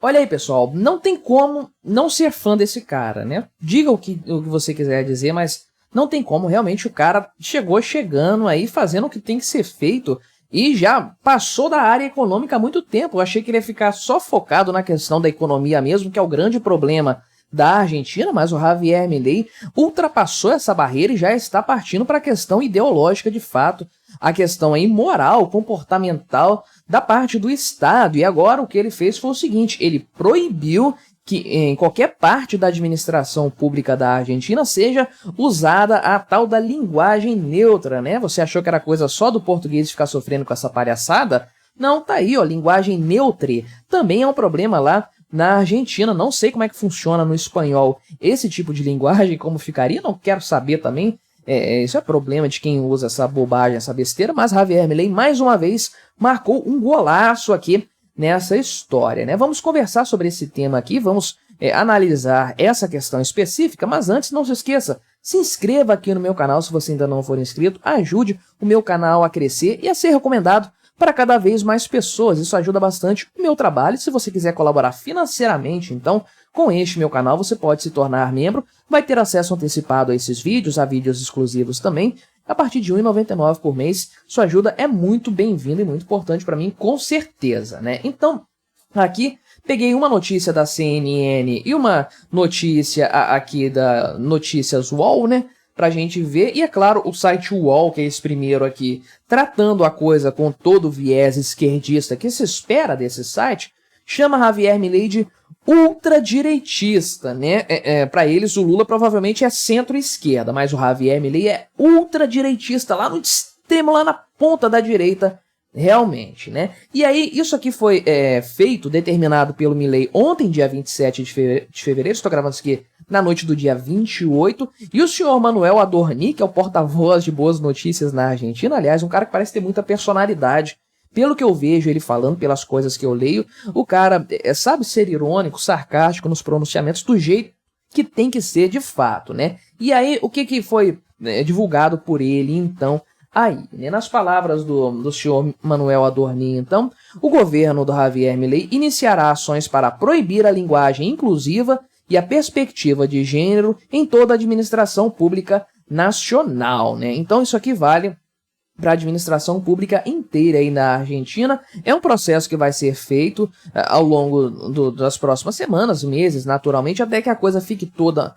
Olha aí, pessoal, não tem como não ser fã desse cara, né? Diga o que você quiser dizer, mas não tem como, realmente o cara chegou chegando aí, fazendo o que tem que ser feito e já passou da área econômica há muito tempo. Eu achei que ele ia ficar só focado na questão da economia mesmo, que é o grande problema da Argentina, mas o Javier Milei ultrapassou essa barreira e já está partindo para a questão ideológica de fato, a questão aí moral, comportamental da parte do Estado. E agora o que ele fez foi o seguinte, ele proibiu que em qualquer parte da administração pública da Argentina seja usada a tal da linguagem neutra, né? Você achou que era coisa só do português ficar sofrendo com essa palhaçada? Não, tá aí, ó, linguagem neutre. Também é um problema lá na Argentina. Não sei como é que funciona no espanhol esse tipo de linguagem, como ficaria, não quero saber também. Isso é problema de quem usa essa bobagem, essa besteira, mas Javier Milei, mais uma vez, marcou um golaço aqui nessa história, né? Vamos conversar sobre esse tema aqui, vamos analisar essa questão específica, mas antes, não se esqueça, se inscreva aqui no meu canal se você ainda não for inscrito, ajude o meu canal a crescer e a ser recomendado para cada vez mais pessoas. Isso ajuda bastante o meu trabalho. Se você quiser colaborar financeiramente, então, com este meu canal, você pode se tornar membro, vai ter acesso antecipado a esses vídeos, a vídeos exclusivos também, a partir de R$ 1,99 por mês. Sua ajuda é muito bem-vinda e muito importante para mim, com certeza, né? Então, aqui, peguei uma notícia da CNN e uma notícia aqui da Notícias UOL, né? Pra gente ver, e é claro, o site UOL, que é esse primeiro aqui, tratando a coisa com todo o viés esquerdista que se espera desse site, chama Javier Milei de ultradireitista, né? Para eles, o Lula provavelmente é centro-esquerda, mas o Javier Milei é ultradireitista, lá no extremo, lá na ponta da direita, realmente, né? E aí, isso aqui foi determinado pelo Milei ontem, dia 27 de fevereiro, estou gravando isso aqui na noite do dia 28, e o senhor Manuel Adorni, que é o porta-voz de boas notícias na Argentina, aliás, um cara que parece ter muita personalidade, pelo que eu vejo ele falando, pelas coisas que eu leio, o cara sabe ser irônico, sarcástico nos pronunciamentos do jeito que tem que ser de fato, né? E aí, o que foi divulgado por ele, então, aí, né? Nas palavras do senhor Manuel Adorni, então, o governo do Javier Milei iniciará ações para proibir a linguagem inclusiva e a perspectiva de gênero em toda a administração pública nacional, né? Então isso aqui vale para a administração pública inteira aí na Argentina. É um processo que vai ser feito ao longo das próximas semanas, meses, naturalmente, até que a coisa fique toda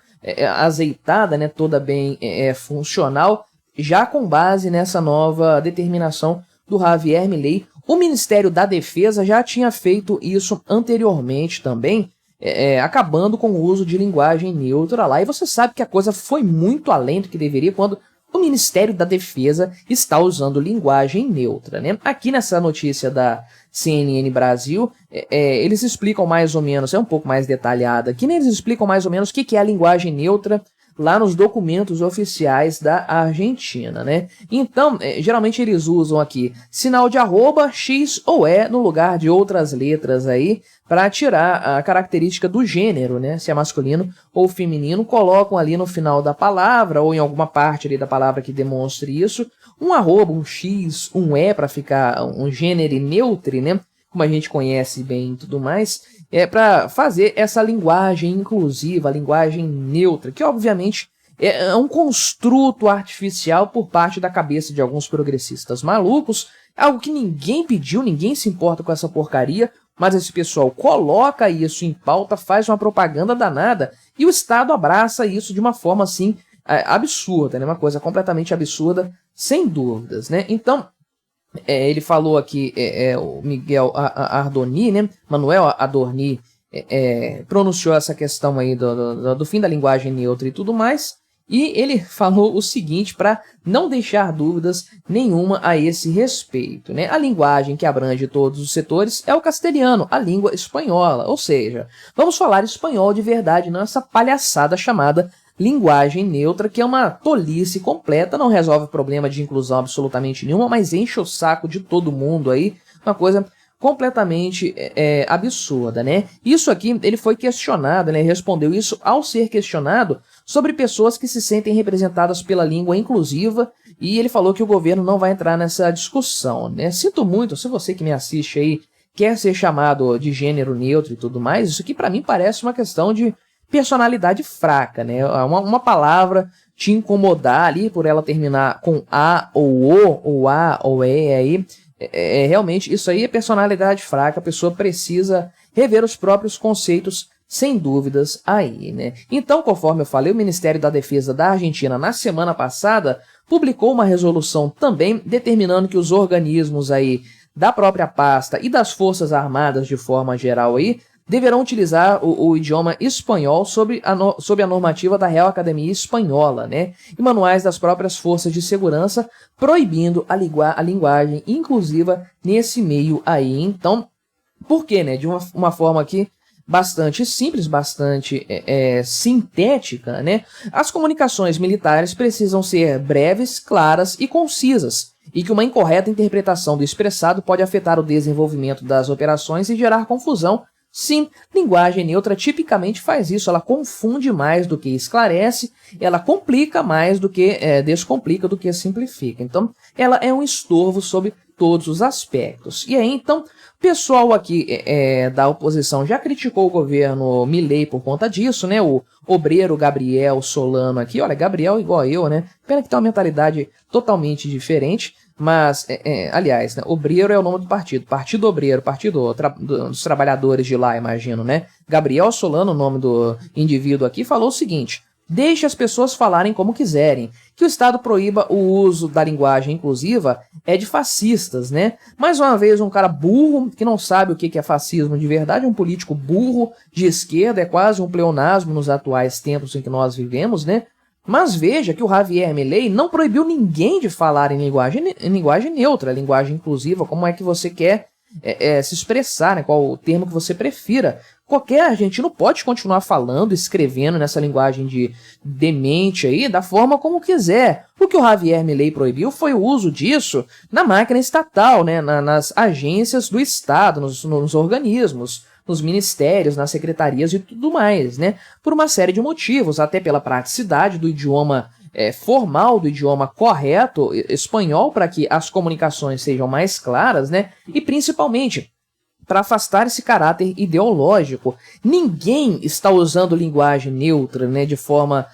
azeitada, né? Toda bem funcional, já com base nessa nova determinação do Javier Milei. O Ministério da Defesa já tinha feito isso anteriormente também, acabando com o uso de linguagem neutra lá. E você sabe que a coisa foi muito além do que deveria quando o Ministério da Defesa está usando linguagem neutra, né? Aqui nessa notícia da CNN Brasil, eles explicam mais ou menos, é um pouco mais detalhada aqui, né? Eles explicam mais ou menos o que é a linguagem neutra lá nos documentos oficiais da Argentina, né? Então, geralmente eles usam aqui sinal de arroba, X ou E no lugar de outras letras aí, para tirar a característica do gênero, né? Se é masculino ou feminino, colocam ali no final da palavra, ou em alguma parte ali da palavra que demonstre isso, um arroba, um X, um E, para ficar um gênero neutro, né? Como a gente conhece bem e tudo mais, para fazer essa linguagem inclusiva, a linguagem neutra, que obviamente é um construto artificial por parte da cabeça de alguns progressistas malucos, algo que ninguém pediu, ninguém se importa com essa porcaria, mas esse pessoal coloca isso em pauta, faz uma propaganda danada, e o Estado abraça isso de uma forma assim absurda, né? Uma coisa completamente absurda, sem dúvidas, né? Então, ele falou aqui, o Miguel Adorni, né? Manuel Adorni pronunciou essa questão aí do fim da linguagem neutra e tudo mais, e ele falou o seguinte, para não deixar dúvidas nenhuma a esse respeito, né? A linguagem que abrange todos os setores é o castelhano, a língua espanhola, ou seja, vamos falar espanhol de verdade, não essa palhaçada chamada linguagem neutra, que é uma tolice completa, não resolve problema de inclusão absolutamente nenhuma, mas enche o saco de todo mundo aí, uma coisa completamente absurda, né? Isso aqui, ele foi questionado, né? Respondeu isso ao ser questionado sobre pessoas que se sentem representadas pela língua inclusiva, e ele falou que o governo não vai entrar nessa discussão, né? Sinto muito, se você que me assiste aí quer ser chamado de gênero neutro e tudo mais, isso aqui para mim parece uma questão de personalidade fraca, né? Uma palavra te incomodar ali por ela terminar com A ou O, ou A ou E aí, realmente isso aí é personalidade fraca, a pessoa precisa rever os próprios conceitos, sem dúvidas aí, né? Então, conforme eu falei, o Ministério da Defesa da Argentina, na semana passada, publicou uma resolução também determinando que os organismos aí da própria pasta e das Forças Armadas de forma geral aí, deverão utilizar o idioma espanhol sob a normativa da Real Academia Espanhola, né? E manuais das próprias forças de segurança, proibindo a linguagem inclusiva nesse meio aí. Então, por quê, né? De uma forma aqui bastante simples, bastante sintética, né? As comunicações militares precisam ser breves, claras e concisas, e que uma incorreta interpretação do expressado pode afetar o desenvolvimento das operações e gerar confusão. Sim, linguagem neutra tipicamente faz isso, ela confunde mais do que esclarece, ela complica mais do que descomplica, do que simplifica. Então, ela é um estorvo sob todos os aspectos. E aí, então, o pessoal aqui da oposição já criticou o governo Milei por conta disso, né? O obreiro Gabriel Solano aqui, olha, Gabriel igual eu, né? Pena que tem uma mentalidade totalmente diferente. Mas, aliás, né, obreiro é o nome do partido, Partido Obreiro, Partido dos Trabalhadores de lá, imagino, né? Gabriel Solano, o nome do indivíduo aqui, falou o seguinte: deixe as pessoas falarem como quiserem, que o Estado proíba o uso da linguagem inclusiva é de fascistas, né? Mais uma vez, um cara burro, que não sabe o que é fascismo de verdade, um político burro, de esquerda, é quase um pleonasmo nos atuais tempos em que nós vivemos, né? Mas veja que o Javier Milei não proibiu ninguém de falar em linguagem neutra, linguagem inclusiva, como é que você quer se expressar, né? Qual o termo que você prefira. Qualquer argentino pode continuar falando, escrevendo nessa linguagem de demente aí, da forma como quiser. O que o Javier Milei proibiu foi o uso disso na máquina estatal, né? nas agências do Estado, nos organismos, nos ministérios, nas secretarias e tudo mais, né? Por uma série de motivos, até pela praticidade do idioma formal, do idioma correto espanhol, para que as comunicações sejam mais claras, né? E principalmente para afastar esse caráter ideológico. Ninguém está usando linguagem neutra, né, de forma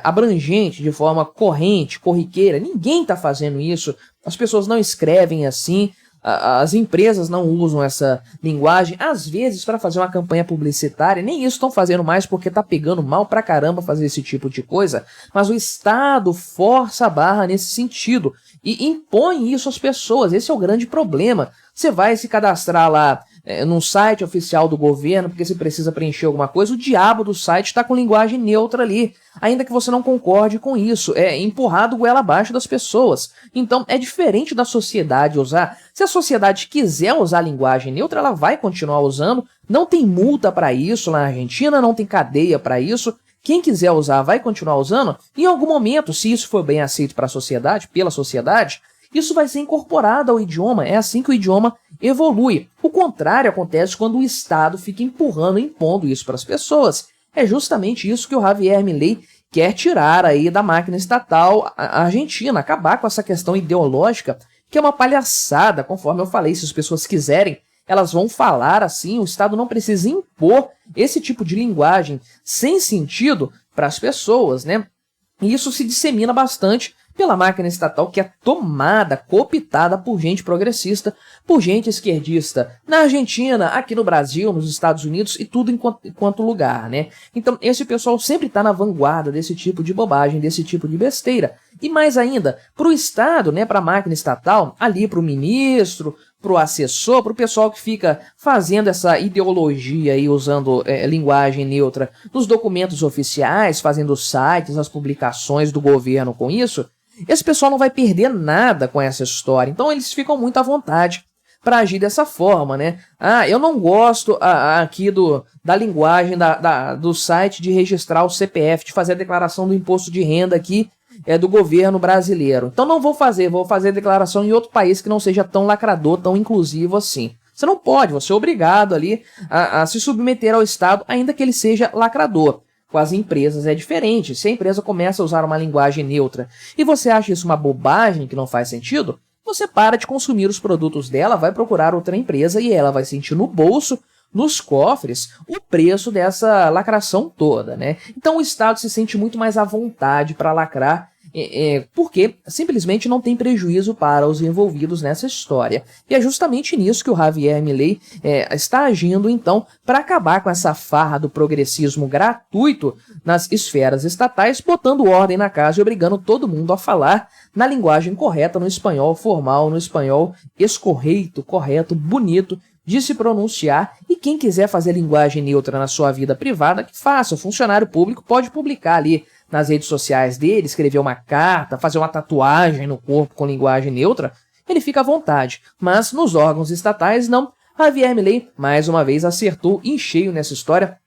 abrangente, de forma corrente, corriqueira. Ninguém está fazendo isso. As pessoas não escrevem assim. As empresas não usam essa linguagem, às vezes para fazer uma campanha publicitária, nem isso estão fazendo mais porque tá pegando mal pra caramba fazer esse tipo de coisa, mas o Estado força a barra nesse sentido e impõe isso às pessoas. Esse é o grande problema. Você vai se cadastrar lá num site oficial do governo porque você precisa preencher alguma coisa, o diabo do site está com linguagem neutra ali, ainda que você não concorde com isso, é empurrado goela abaixo das pessoas. Então é diferente da sociedade usar. Se a sociedade quiser usar linguagem neutra, ela vai continuar usando, não tem multa para isso na Argentina, não tem cadeia para isso. Quem quiser usar vai continuar usando, e em algum momento, se isso for bem aceito para a sociedade, pela sociedade, isso vai ser incorporado ao idioma, é assim que o idioma evolui. O contrário acontece quando o Estado fica empurrando, impondo isso para as pessoas. É justamente isso que o Javier Milei quer tirar aí da máquina estatal argentina, acabar com essa questão ideológica, que é uma palhaçada, conforme eu falei. Se as pessoas quiserem, elas vão falar assim, o Estado não precisa impor esse tipo de linguagem sem sentido para as pessoas, né? E isso se dissemina bastante pela máquina estatal, que é tomada, cooptada por gente progressista, por gente esquerdista, na Argentina, aqui no Brasil, nos Estados Unidos e tudo enquanto lugar, né? Então esse pessoal sempre está na vanguarda desse tipo de bobagem, desse tipo de besteira. E mais ainda, para o Estado, né, para a máquina estatal, ali para o ministro, para o assessor, para o pessoal que fica fazendo essa ideologia e usando linguagem neutra nos documentos oficiais, fazendo sites, as publicações do governo com isso, esse pessoal não vai perder nada com essa história. Então eles ficam muito à vontade para agir dessa forma, né? Ah, eu não gosto aqui da linguagem do site de registrar o CPF, de fazer a declaração do imposto de renda aqui do governo brasileiro. Então não vou fazer a declaração em outro país que não seja tão lacrador, tão inclusivo assim. Você não pode, você é obrigado ali a se submeter ao Estado, ainda que ele seja lacrador. Com as empresas é diferente. Se a empresa começa a usar uma linguagem neutra e você acha isso uma bobagem que não faz sentido, você para de consumir os produtos dela, vai procurar outra empresa e ela vai sentir no bolso, nos cofres, o preço dessa lacração toda, né? Então o Estado se sente muito mais à vontade para lacrar, porque simplesmente não tem prejuízo para os envolvidos nessa história. E é justamente nisso que o Javier Milei está agindo, então, para acabar com essa farra do progressismo gratuito nas esferas estatais, botando ordem na casa e obrigando todo mundo a falar na linguagem correta, no espanhol formal, no espanhol escorreito, correto, bonito, de se pronunciar, e quem quiser fazer linguagem neutra na sua vida privada, que faça. O funcionário público pode publicar ali nas redes sociais dele, escrever uma carta, fazer uma tatuagem no corpo com linguagem neutra, ele fica à vontade. Mas nos órgãos estatais, não. Javier Milei, mais uma vez, acertou em cheio nessa história,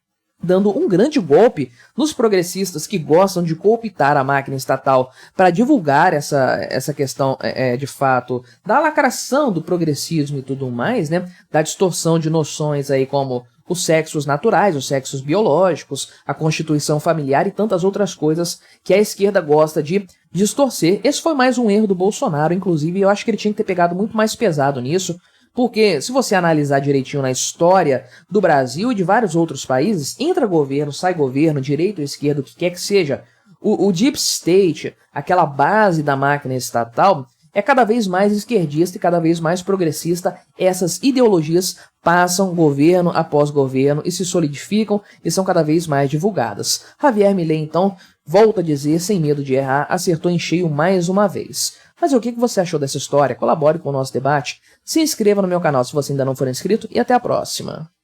dando um grande golpe nos progressistas que gostam de cooptar a máquina estatal para divulgar essa questão, de fato, da lacração do progressismo e tudo mais, né? Da distorção de noções aí como os sexos naturais, os sexos biológicos, a constituição familiar e tantas outras coisas que a esquerda gosta de distorcer. Esse foi mais um erro do Bolsonaro, inclusive, eu acho que ele tinha que ter pegado muito mais pesado nisso, porque se você analisar direitinho na história do Brasil e de vários outros países, entra governo, sai governo, direita ou esquerda, o que quer que seja, o Deep State, aquela base da máquina estatal, é cada vez mais esquerdista e cada vez mais progressista. Essas ideologias passam governo após governo e se solidificam e são cada vez mais divulgadas. Javier Milei, então, volta a dizer, sem medo de errar, acertou em cheio mais uma vez. Mas o que você achou dessa história? Colabore com o nosso debate, se inscreva no meu canal se você ainda não for inscrito e até a próxima.